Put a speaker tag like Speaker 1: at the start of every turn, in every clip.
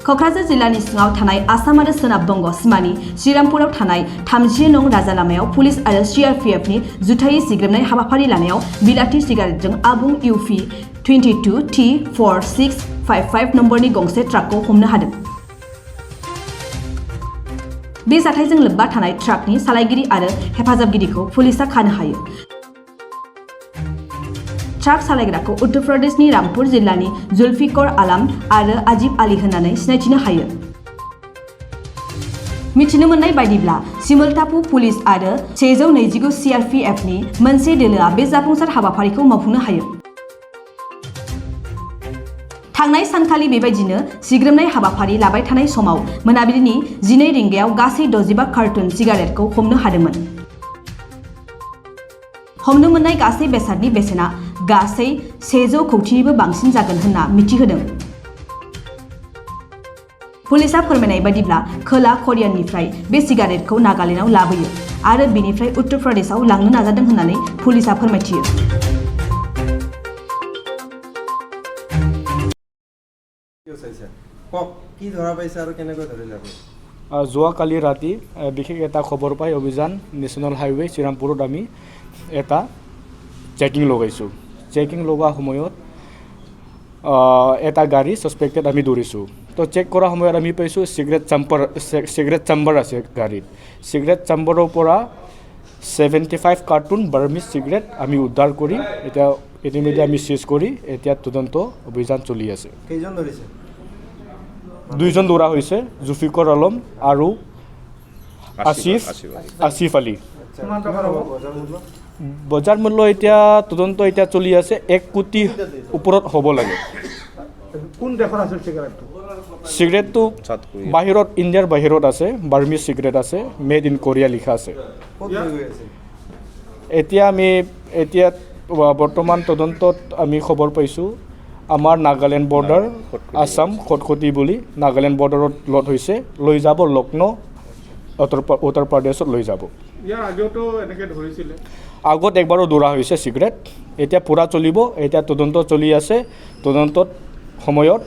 Speaker 1: क'क्राझार जिल्लानि सिङाव थानाय आसाम आरो सोनाब बंग सिमानि श्रीरामपुराव थानाय 30 नं राजा लामायाव पुलिस आरो CRPFनि जुथायै सिग्रोमनाय हाबाफारि लानायाव बिलाथि सिगारेटजों आबुं UP 22T4655 नम्बरनि गंसे ट्राकखौ हमनो हादों। बे जाथायजों लोब्बा थानाय ट्राकनि सालायगिरि आरो हेफाजाबगिरिखौ पुलिसआ खानो हायो। ट्राक सालायग्राखौ उत्तर प्रदेशनि रामपुर जिल्लानि जुल्फिकर आलम आरो आजिब आली होननानै सिनायथिनो हायो। मिथिनो मोननाय बायदिब्ला सिमलटापु पुलिस आरो 129 CRPFनि मोनसे दोलोआ बे जाफुंसार हाबाफारिखौ मावफुंनो हायो। थांनाय सानखालि बेबायदिनो सिग्रोमनाय हाबाफारि लाबाय थानाय समाव मोनाबिलिनि 12 रिंगायाव गासै 65 कार्टुन सिगारेटखौ हमनो हादोंमोन। हमनो मोननाय गासै बेसादनि बेसेना गासै 100 कौटिनिबो बांसिन जागोन होनना मिथिहोदों। पुलिसआ फोरमायनाय बायदिब्ला खोला करियानिफ्राय बे सिगारेटखौ नागालेन्डआव लाबोयो आरो बेनिफ्राय उत्तर प्रदेशआव लांनो नाजादों होननानै पुलिसआ फोरमायथियो।
Speaker 2: যোৱাকালি ৰাতি বিশেষ এটা খবৰ পাই অভিযান নেশ্যনেল হাইৱে শ্ৰীৰামপুৰত আমি এটা চেকিং লগাইছোঁ। চেকিং লগোৱা সময়ত এটা গাড়ী ছাছপেক্টেড আমি ধৰিছোঁ। তো চেক কৰা সময়ত আমি পাইছোঁ চিগাৰেট চাম্বাৰ আছে গাড়ীত। চিগাৰেট চাম্বাৰৰ পৰা 75 কাৰ্টুন বাৰ্মিজ চিগাৰেট আমি উদ্ধাৰ কৰি এতিয়া ইতিমধ্যে আমি চিজ কৰি এতিয়া তদন্ত অভিযান চলি আছে।
Speaker 3: কেইজন ধৰিছে?
Speaker 2: 2জন ধৰা হৈছে, জুফিকৰ আলম আৰু আসিফ আলী। বজাৰ মূল্য এতিয়া তদন্ত এতিয়া চলি আছে 1 কোটি ওপৰত হ'ব লাগে।
Speaker 3: কোন দেশৰ আছিল চিগাৰেটটো?
Speaker 2: চিগাৰেটটো বাহিৰত, ইণ্ডিয়াৰ বাহিৰত আছে। বাৰ্মিজ চিগাৰেট আছে, মেড ইন কোৰিয়া লিখা আছে। এতিয়া বৰ্তমান তদন্তত আমি খবৰ পাইছোঁ আমাৰ নাগালেণ্ড বৰ্ডাৰ আসাম খটখটি বুলি নাগালেণ্ড বৰ্ডাৰত লড হৈছে, লৈ যাব লক্ষ্ণৌ উত্তৰ প্ৰদেশত লৈ যাব। আগত একবাৰো ধৰা হৈছে চিগাৰেট, এতিয়া পূৰা চলিব। এতিয়া তদন্ত চলি আছে। তদন্তত সময়ত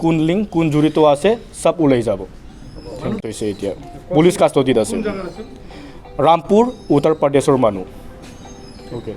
Speaker 2: কোন লিংক কোন জড়িত আছে চব ওলাই যাব। হৈছে এতিয়া পুলিচ কাষ্টডিত আছে। ৰামপুৰ উত্তৰ প্ৰদেশৰ মানুহ। অ'কে।